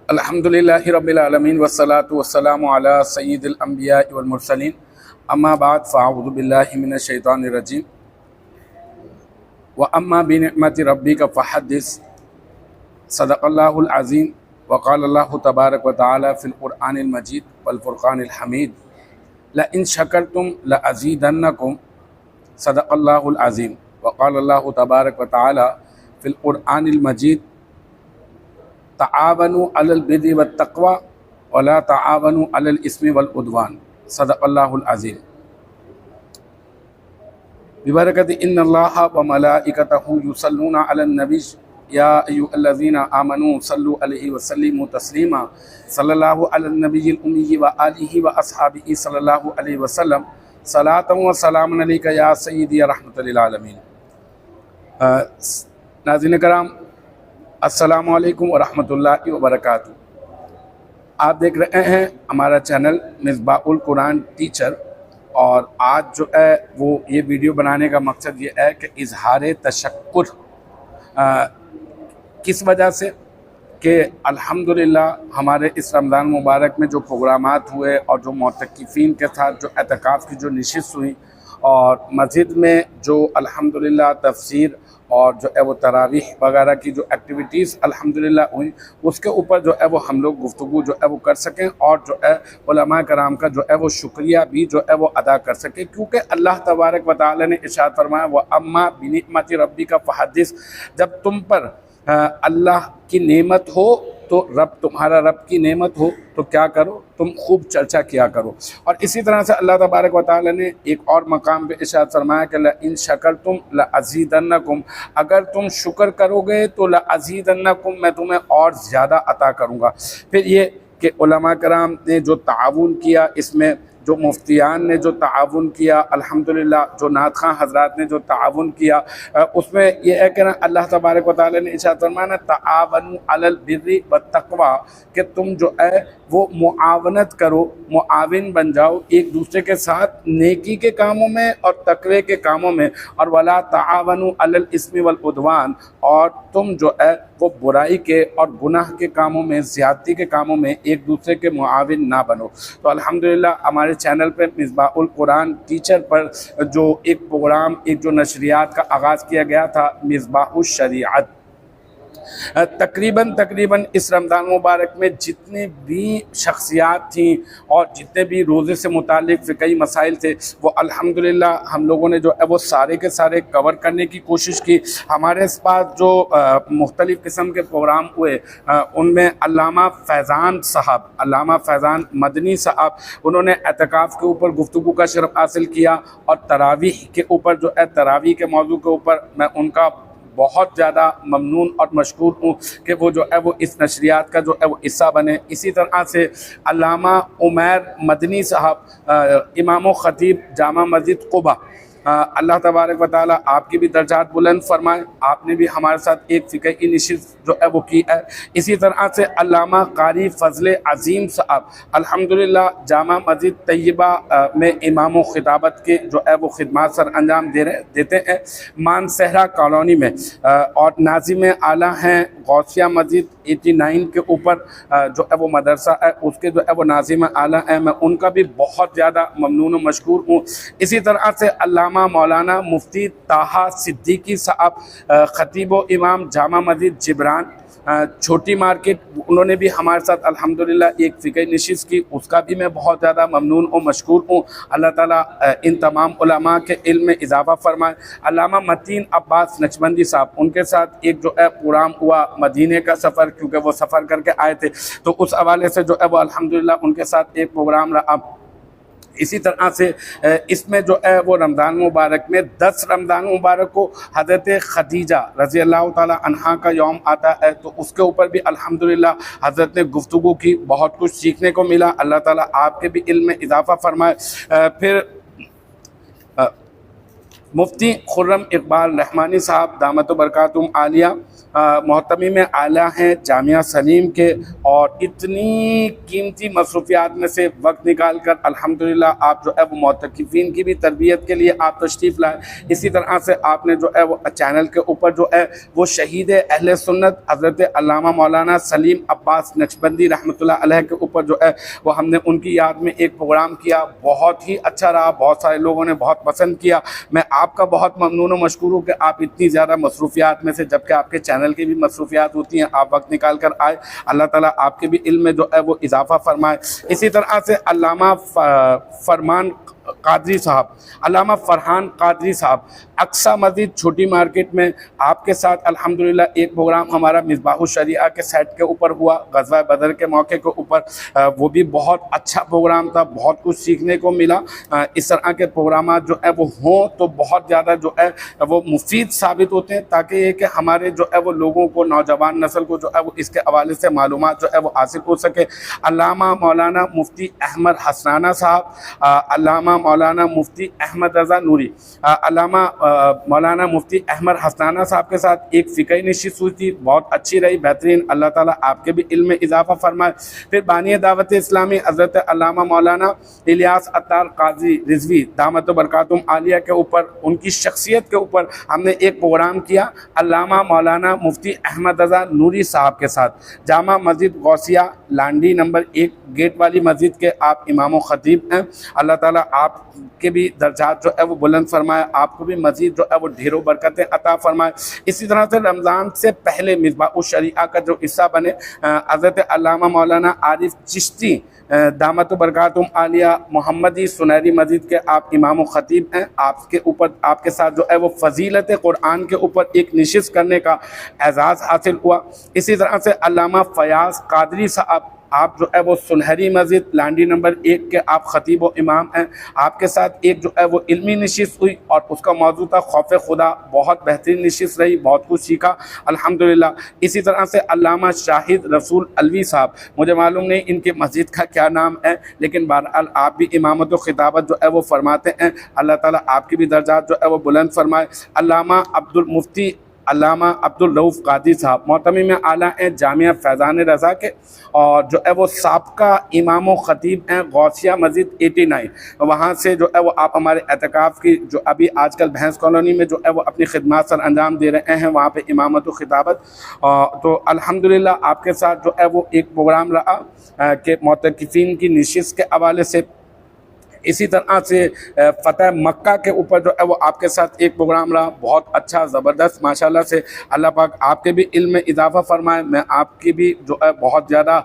अल्हम्दुलिल्लाहि रब्बिल आलमीन वस्सलातु वस्सलामु अला सय्यिदिल अंबिया वल मुरसलीन अम्मा बाद फ़अऊज़ु बिल्लाहि मिनश शैतानिर रजीम व अम्मा बिनिअमति रब्बिका फ़हद्दिस सदक़ल्लाहुल अज़ीम व क़ाला अल्लाहु तबारक व तआला फ़िल क़ुरआनिल मजीद वल फ़ुरक़ानिल हमीद लइन शकरतुम लअज़ीदन्नकुम सदक़ल्लाहुल अज़ीम व क़ाला अल्लाहु तबारक व तआला फ़िल क़ुरआनिल मजीद तावनु अलल बिर्रि वत तक़वा वला तावनु अलल इस्मि वल उद्वान सदक़ल्लाहुल अज़ीम। बिबरकति इन्नल्लाह व मलाइकतहु युसल्लूना अलन नबी या अय्युहल्लज़ीना आमनू सल्लु अलैहि व सल्लिमू तस्लीमा सल्लल्लाहु अलैहि नबिय्यिल उम्मी व आलिहि व अस्हाबिही सल्लल्लाहु अलैहि वसल्लम सलातन व सलामुन अलैका या सय्यदी या रहमतल लिल आलमीन। नाज़रीन कराम, अस्सलामु अलैकुम व रहमतुल्लाहि व बरकातुहू। आप देख रहे हैं हमारा चैनल मिसबाहुल कुरान टीचर, और आज जो है वो ये वीडियो बनाने का मकसद ये है कि इजहार तशक्कुर किस वजह से कि अल्हम्दुलिल्लाह हमारे इस रमज़ान मुबारक में जो प्रोग्रामात हुए और जो मोतक़िफ़ीन के साथ जो एतकाफ़ की जो नशिस्त हुई और मस्जिद में जो अल्हम्दुलिल्लाह तफसीर और जो है वो तरावीह वगैरह की जो एक्टिविटीज़ अल्हम्दुलिल्लाह हुई, उसके ऊपर जो है वो हम लोग गुफ्तगू जो है वो कर सकें और जो है उलमा कराम का जो है वो शुक्रिया भी जो है वो अदा कर सकें, क्योंकि अल्लाह तबारक व तआला ने इरशाद फरमाया व अम्मा बिनिअमति रब्बिका फ़हद्दिस। जब तुम पर अल्लाह की नेमत हो तो तुम्हारा रब की नेमत हो तो क्या करो, तुम खूब चर्चा किया करो। और इसी तरह से अल्लाह तबारक व तआला ने एक और मकाम पे इरशाद फरमाया कि लइन शकरतुम लअज़ीदन्नकुम, अगर तुम शुक्र करोगे तो लअज़ीदन्नकुम, मैं तुम्हें और ज़्यादा अता करूँगा। फिर ये कि उलमा कराम ने जो ताउन किया, इसमें जो मुफ्तियान ने जो ताउन किया, अल्हम्दुलिल्लाह जो नात खां हज़रात ने जो ताउन किया, उसमें यह है कि ना अल्लाह तबारक व तआला ने इरशाद फरमाया ना तावनु अलल बिर्रि वत तक़वा, कि तुम जो है वो मुआवनत करो, मुआविन बन जाओ एक दूसरे के साथ नेकी के कामों में और तकवे के कामों में। और वला तावनु अलल इस्मि वल उद्वान, और तुम जो है वो बुराई के और गुनाह के कामों में, ज़्यादती के कामों में एक दूसरे के मुआविन ना बनो। तो अल्हम्दुलिल्लाह हमारे चैनल पर मिसबाहुल कुरान टीचर पर जो एक प्रोग्राम, एक जो नशरियात का आगाज़ किया गया था, मिसबाहुश शरीअत, तकरीबन इस रमज़ान मुबारक में जितने भी शख्सियात थी और जितने भी रोज़े से मुतालिक फ़िक़ही मसाइल थे, वो अल्हम्दुलिल्लाह हम लोगों ने जो है वो सारे के सारे कवर करने की कोशिश की। हमारे पास जो मुख्तलिफ़ किस्म के प्रोग्राम हुए, उनमें अल्लामा फ़ैज़ान मदनी साहब, उन्होंने एतकाफ़ के ऊपर गुफ्तगू का शरफ़ हासिल किया, और तरावीह के ऊपर जो है तरावीह के मौजू के ऊपर मैं उनका बहुत ज़्यादा ममनून और मशकूर हूँ कि वो जो है वो इस नशरियात का जो है वो हिस्सा बने। इसी तरह से अल्लामा उमैर मदनी साहब, इमाम ख़तीब जामा मस्जिद क़ुबा, अल्लाह तबारक व तआला आपकी भी दर्जात बुलंद फरमाए। आपने भी हमारे साथ एक फ़िक़ही नशिस्त जो है वो की है। इसी तरह से अल्लामा कारी फ़ज़ल अज़ीम साहब, अल्हम्दुलिल्लाह जामा मस्जिद तैयबा में इमाम ख़िताबत के जो है वो खिदमात सर अंजाम देते हैं मानसहरा कॉलोनी में, और नाज़िम आला हैं गौसिया मस्जिद 89 के ऊपर जो है वो मदरसा है, उसके जो है वो नाज़िम आला हैं, मैं उनका भी बहुत ज़्यादा ममनून व मशकूर हूँ। इसी तरह से अल्लामा मौलाना मुफ्ती ताहा सिद्दीकी साहब, ख़तीब इमाम जामा मस्जिद जिब्रान छोटी मार्केट, उन्होंने भी हमारे साथ अल्हम्दुलिल्लाह एक फ़िक़ही नशिस्त की, उसका भी मैं बहुत ज़्यादा ममनून और मशकूर हूँ। अल्लाह ताला इन तमाम उलमा के इल्म में इजाफ़ा फरमाए। अल्लामा मतीन अब्बास नक्शबंदी साहब, उनके साथ एक जो है प्रोग्राम हुआ मदीने का सफ़र, क्योंकि वो सफ़र करके आए थे, तो उस हवाले से जो है वो अल्हम्दुलिल्लाह उनके साथ एक प्रोग्राम रहा। इसी तरह से इसमें जो है वो रमज़ान मुबारक में 10 रमज़ान मुबारक को हज़रत खदीजा रज़ी अल्लाह ताला अन्हा का यौम आता है, तो उसके ऊपर भी अल्हम्दुलिल्लाह हज़रत ने गुफ्तगू की, बहुत कुछ सीखने को मिला। अल्लाह ताला आपके भी इल्म में इजाफ़ा फरमाए। फिर मुफ्ती खुर्रम इकबाल रहमानी साहब दामत बरकातुहुम आलिया, मोहतमीम आला हैं जामिया सलीम के, और इतनी कीमती मसरूफियात में से वक्त निकाल कर अल्हम्दुलिल्लाह आप जो है वो मोतकिफ़ीन की भी तरबियत के लिए आप तशरीफ़ लाए। इसी तरह से आपने जो है वो चैनल के ऊपर जो है वो शहीद अहले सुन्नत हज़रत अल्लामा मौलाना सलीम अब्बास नक्शबंदी रहमतुल्लाह अलैह के ऊपर जो है वो हमने उनकी याद में एक प्रोग्राम किया, बहुत ही अच्छा रहा, बहुत सारे लोगों ने बहुत पसंद किया। मैं आपका बहुत ममनून व मशकूर हूँ कि आप इतनी ज़्यादा मसरूफियात में से, जबकि आपके चैनल की भी मसरूफियात होती हैं, आप वक्त निकाल कर आए। अल्लाह ताला आपके भी इल्म में जो है वो इजाफ़ा फरमाए। इसी तरह से अल्लामा फरमान कादरी साहब, अल्लामा फ़रहान कादरी साहब, अक्सा मस्जिद छोटी मार्केट में आपके साथ अल्हम्दुलिल्लाह एक प्रोग्राम हमारा मिसबाहुश शरिया के सेट के ऊपर हुआ, ग़ज़वा बदर के मौके के ऊपर। वो भी बहुत अच्छा प्रोग्राम था, बहुत कुछ सीखने को मिला। इस तरह के प्रोग्राम जो है वो हों तो बहुत ज़्यादा जो है वो मुफीद साबित होते हैं, ताकि ये कि हमारे जो है वो लोगों को, नौजवान नस्ल को जो है वो इसके हवाले से मालूमात जो है वो हासिल हो सके। अल्लामा मौलाना मुफ्ती अहमद हसनाना साहब, अल्लामा मौलाना मुफ्ती अहमद रज़ा नूरी, अल्लामा मौलाना मुफ्ती अहमद हसनाना साहब के साथ एक फ़िक़ही नशिस्त हुई थी, बहुत अच्छी रही, बेहतरीन। अल्लाह ताला आपके भी इल्म में इजाफ़ा फरमाए। फिर बानी दावत इस्लामी हज़रत अल्लामा मौलाना इलियास अत्तार काजी रिजवी दामत बरकातुम आलिया के ऊपर, उनकी शख्सियत के ऊपर हमने एक प्रोग्राम किया अल्लामा मौलाना मुफ्ती अहमद रज़ा नूरी साहब के साथ। जामा मस्जिद गौसिया लांडी नंबर 1 गेट वाली मस्जिद के आप इमाम ख़तीब हैं। अल्लाह ताला आपके भी दर्जात जो है वो बुलंद फरमाए, आपको भी मज़ीद जो है वो ढेरों बरकतें अता फरमाए। इसी तरह से रमज़ान से पहले मिसबाहुश शरीआ का जो हिस्सा बने हज़रत अल्लामा मौलाना आरिफ चिश्ती दामत बरकातुम आलिया मोहम्मदी सुनहरी मस्जिद के आप इमाम ख़तीब हैं। आपके ऊपर, आपके साथ जो है वो फ़जीलत क़ुरआन के ऊपर एक नशिस्त करने का एज़ाज़ हासिल हुआ। इसी तरह से अल्लामा फ़याज़ कादरी साहब, आप जो है वो सुनहरी मस्जिद लांडी नंबर 1 के आप ख़तीब व इमाम हैं। आपके साथ एक जो है वो इल्मी नशिस्त हुई और उसका मौजू था खौफ़ खुदा, बहुत बेहतरीन नशिस्त रही, बहुत कुछ सीखा अल्हम्दुलिल्लाह। इसी तरह से अल्लामा शाहिद रसूल अलवी साहब, मुझे मालूम नहीं इनके मस्जिद का क्या नाम है, लेकिन बहरहाल आप भी इमामत व खिताबत जो है वो फरमाते हैं। अल्लाह ताला आपकी भी दर्जात जो है वो बुलंद फरमाए। अल्लामा अब्दुल मुफ्ती अल्लामा अब्दुल रऊफ़ कादी साहब मोहतमीम आला हैं जामिया फैज़ान रज़ा के, और जो है वो साबका इमाम व ख़तीब हैं गौसिया मस्जिद 89। वहाँ से जो है वो आप हमारे एतकाफ़ की जो अभी आजकल भैंस कॉलोनी में जो है वो अपनी खिदमत सर अंजाम दे रहे हैं, वहाँ पे इमामत व खिताबत। तो अल्हम्दुलिल्लाह आपके साथ जो है वो एक प्रोग्राम रहा कि मोतकिफ़ीन की नशिस्त के हवाले से। इसी तरह से फ़तह मक्का के ऊपर जो है वो आपके साथ एक प्रोग्राम रहा, बहुत अच्छा ज़बरदस्त माशाल्लाह से। अल्लाह पाक आपके भी इल्म में इजाफ़ा फरमाए। मैं आपकी भी जो है बहुत ज़्यादा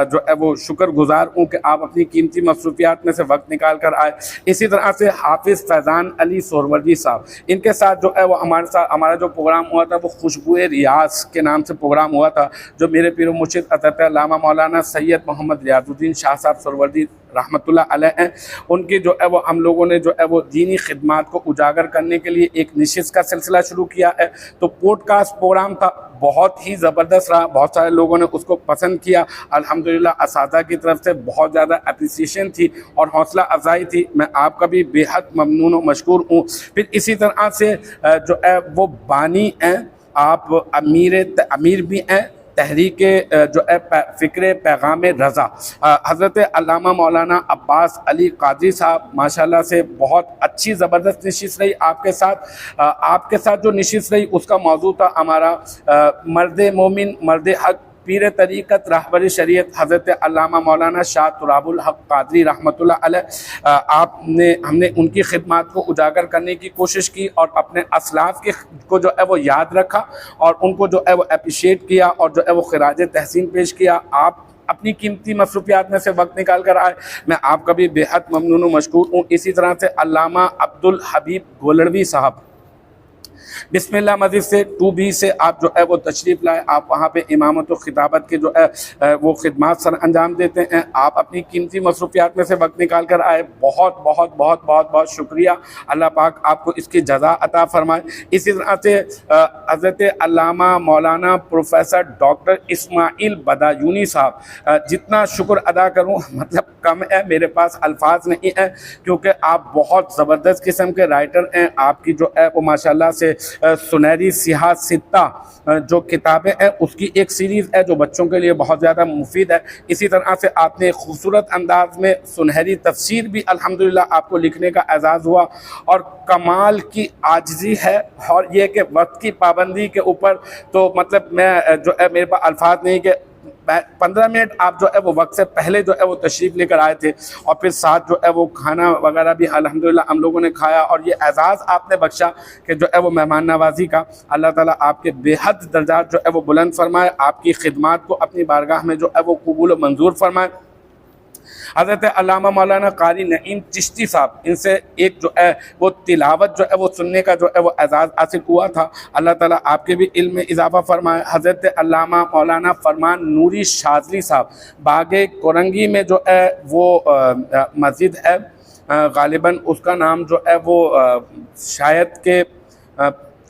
जो है वो शुक्रगुज़ार हूँ कि आप अपनी कीमती मसरूफियात में से वक्त निकाल कर आए। इसी तरह से हाफिज़ फैज़ान अली सोहरवर्दी साहब, इनके साथ जो है वो हमारे साथ हमारा जो प्रोग्राम हुआ था वो खुशबुए रियाज के नाम से प्रोग्राम हुआ था, जो मेरे पीर मुर्शिद हज़रत अल्लामा मौलाना सैयद मोहम्मद रियाजुद्दीन शाह साहब सोहरवर्दी रहमतुल्लाह अलैह हैं। उनकी जो है वो हम लोगों ने जो है वो दीनी खिदमात को उजागर करने के लिए एक नशिस्त का सिलसिला शुरू किया है। तो पॉडकास्ट प्रोग्राम था, बहुत ही ज़बरदस्त रहा, बहुत सारे लोगों ने उसको पसंद किया अल्हम्दुलिल्लाह। असातिज़ा की तरफ से बहुत ज़्यादा अप्रिसिएशन थी और हौसला अफजाई थी। मैं आपका भी बेहद ममनून व मशकूर हूँ। फिर इसी तरह से जो है वो बानी हैं, आप अमीर भी हैं तहरीक जो है फ़िक्र पैगाम रज़ा, हज़रत अल्लामा मौलाना अब्बास अली कादरी साहब, माशाल्लाह से बहुत अच्छी ज़बरदस्त नशिस्त रही आपके साथ। आपके साथ जो नशिस्त रही उसका मौजू था हमारा मर्द मोमिन मर्द हक पीर तरीक़त रहबर शरीयत हज़रत अल्लामा मौलाना शाह तुराबुल हक कादरी रहमतुल्लाह अलैह। हमने उनकी खिदमत को उजागर करने की कोशिश की और अपने असलाफ़ के को जो है वो याद रखा और उनको जो है वो अप्रिशिएट किया और जो है वो खिराज तहसीन पेश किया। आप अपनी कीमती मसरूफियात में से वक्त निकाल कर आए, मैं आपका भी बेहद ममनून व मशकूर हूँ। इसी तरह से अल्लामा अब्दुल हबीब गोलड़वी साहब, बिस्मिल्लाह मस्जिद से 2B से आप जो है वो तशरीफ़ लाए, आप वहाँ पे इमामत व खिताबत के जो है वो खिदमत सर अंजाम देते हैं। आप अपनी कीमती मसरूफियात में से वक्त निकाल कर आए, बहुत बहुत बहुत बहुत बहुत शुक्रिया। अल्लाह पाक आपको इसकी जज़ा अता फ़रमाए। इसी तरह से हज़रत अल्लामा मौलाना प्रोफेसर डॉक्टर इस्माइल बदायूनी साहब, जितना शुक्र अदा करूँ मतलब कम है, मेरे पास अल्फाज नहीं है, क्योंकि आप बहुत ज़बरदस्त किस्म के राइटर हैं। आपकी जो है वो माशाल्लाह से सुनहरी सियाह सित्ता जो किताबें हैं उसकी एक सीरीज़ है जो बच्चों के लिए बहुत ज़्यादा मुफीद है। इसी तरह से आपने खूबसूरत अंदाज में सुनहरी तफसीर भी अल्हम्दुलिल्लाह आपको लिखने का एजाज़ हुआ, और कमाल की आजिज़ी है और ये कि वक्त की पाबंदी के ऊपर तो मतलब मैं जो है मेरे पास अल्फाज नहीं कि 15 मिनट आप जो है वो वक्त से पहले जो है वो तशरीफ़ लेकर आए थे, और फिर साथ जो है वो खाना वगैरह भी अल्हम्दुलिल्लाह हम लोगों ने खाया, और ये एजाज़ आपने बख्शा कि जो है वो मेहमान नवाजी का। अल्लाह ताला आपके बेहद दर्जात जो है वो बुलंद फरमाए, आपकी खिदमात को अपनी बारगाह में जो है वो कबूल व मंजूर फरमाए। हज़रत अल्लामा मौलाना क़ारी नईम चिश्ती साहब, इनसे एक जो है वो तिलावत जो है वो सुनने का जो है वो एजाज़ हासिल हुआ था। अल्लाह ताला आपके भी इल्म में इजाफ़ा फरमाए। हज़रत अल्लामा मौलाना फरमान नूरी शाज़ली साहब, बागे कोरंगी में जो है वो मस्जिद है, ग़ालिबन उसका नाम जो है वो शायद के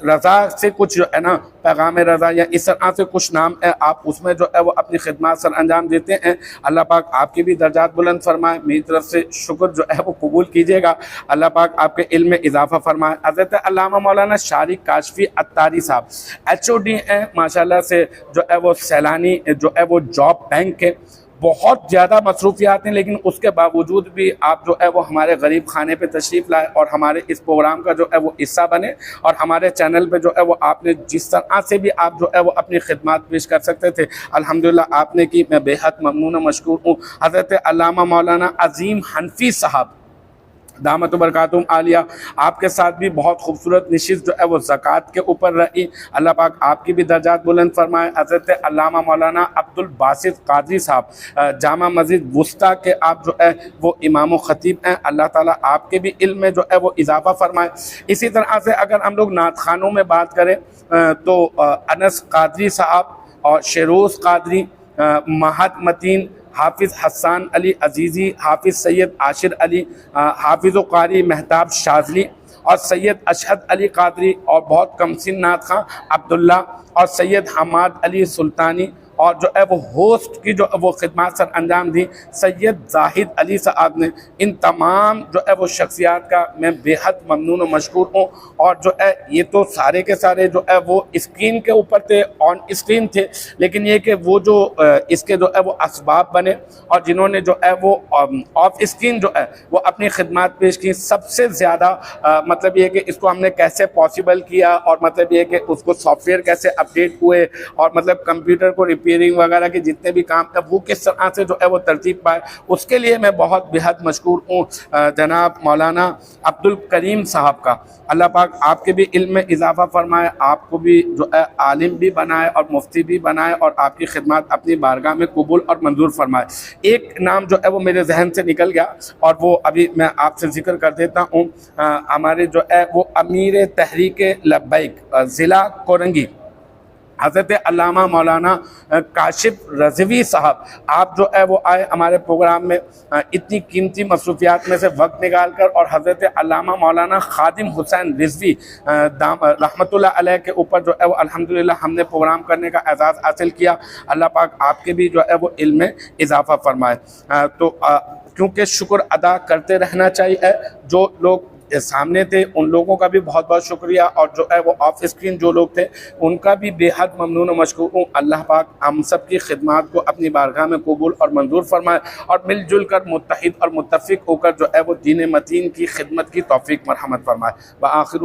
रज़ा से कुछ जो है ना, पैगाम रज़ा या इस तरह से कुछ नाम है, आप उसमें जो है वो अपनी खिदमत सर अंजाम देते हैं। अल्लाह पाक आपके भी दर्जात बुलंद फरमाए, मेरी तरफ से शुक्र जो है वो कबूल कीजिएगा। अल्लाह पाक आपके इल्म में इजाफ़ा फरमाए। हज़रत अल्लामा मौलाना शारिक काशफी अत्तारी साहब HOD हैं माशाल्लाह से, जो है वो सैलानी जो है वो जॉब बैंक के, बहुत ज़्यादा मसरूफियात हैं, लेकिन उसके बावजूद भी आप जो है वो हमारे गरीब खाने पे तशरीफ़ लाए और हमारे इस प्रोग्राम का जो है वो हिस्सा बने, और हमारे चैनल पे जो है वो आपने जिस तरह से भी आप जो है वो अपनी खिदमत पेश कर सकते थे अल्हम्दुलिल्लाह आपने की। मैं बेहद ममनून और मशकूर हूँ। हज़रत अल्लामा मौलाना अज़ीम हनफी साहब दामत बरकातुम आलिया, आपके साथ भी बहुत खूबसूरत नशिस्त जो है वो ज़कात के ऊपर रही। अल्लाह पाक आपकी भी दर्जात बुलंद फरमाए। हज़रत अल्लामा मौलाना अब्दुल बासित कादरी साहब, जामा मस्जिद वुस्ता के आप जो है वो इमाम व ख़तीब हैं। अल्लाह ताला आपके भी इल्म में जो है वो इजाफ़ा फरमाए। इसी तरह से अगर हम लोग नात खानों में बात करें तो अनस कादरी साहब और शेरोज़ कादरी, महद मतीन, हाफिज़ हसन अली अजीज़ी, हाफिज़ सैयद आशिर अली, हाफिज़ क़ारी महताब शाज़ली और सैयद अशहद अली कादरी, और बहुत कमसिन नात खां अब्दुल्ला और सैयद हमाद अली सुल्तानी, और जो है वो होस्ट की जो वो खिदमत सर अंजाम दी सैयद जाहिद अली साहब ने। इन तमाम जो है वो शख्सियात का मैं बेहद ममनून और मशकूर हूँ। और जो है ये तो सारे के सारे जो है वो स्क्रीन के ऊपर थे, ऑन स्क्रीन थे, लेकिन ये कि वो जो इसके जो है वो असबाब बने और जिन्होंने जो है वो ऑफ स्क्रीन जो है वो अपनी खिदमत पेश की, सबसे ज़्यादा मतलब ये कि इसको हमने कैसे पॉसिबल किया, और मतलब ये कि उसको सॉफ्टवेयर कैसे अपडेट हुए, और मतलब कंप्यूटर को रिपेयरिंग वगैरह के जितने भी काम थे वो किस तरह से जो है वो तरतीब पाए, उसके लिए मैं बहुत बेहद मशकूर हूँ जनाब मौलाना अब्दुल करीम साहब का। अल्लाह पाक आपके भी इल्म में इजाफ़ा फरमाए, आपको भी जो है आलिम भी बनाए और मुफ्ती भी बनाए, और आपकी खिदमत अपनी बारगाह में कबूल और मंजूर फरमाए। एक नाम जो है वो मेरे जहन से निकल गया और वो अभी मैं आपसे जिक्र कर देता हूँ। हमारे जो है वो अमीर तहरीक लब्बैक ज़िला कोरंगी हज़रत अल्लामा मौलाना काशिफ रज़वी साहब, आप जो है वो आए हमारे प्रोग्राम में, इतनी कीमती मसरूफियात में से वक्त निकाल कर, और हज़रत अल्लामा मौलाना खादिम हुसैन रिज़वी रहमतुल्लाह अलैह के ऊपर जो है वो अल्हम्दुलिल्लाह हमने प्रोग्राम करने का एजाज़ हासिल किया। अल्लाह पाक आपके भी जो है वो इल्म में इजाफ़ा फरमाए। तो क्योंकि शुक्र अदा करते रहना चाहिए, जो लोग सामने थे उन लोगों का भी बहुत बहुत शुक्रिया, और जो है वो ऑफ स्क्रीन जो लोग थे उनका भी बेहद ममनून और मशकूर हूँ। अल्लाह पाक हम सब की खिदमत को अपनी बारगाह में कबूल और मंजूर फरमाए, और मिलजुल कर मुत्तहिद और मुत्तफ़िक होकर जो है वो दीन मतीन की खिदमत की तौफीक मरहमत फरमाए। व आखिर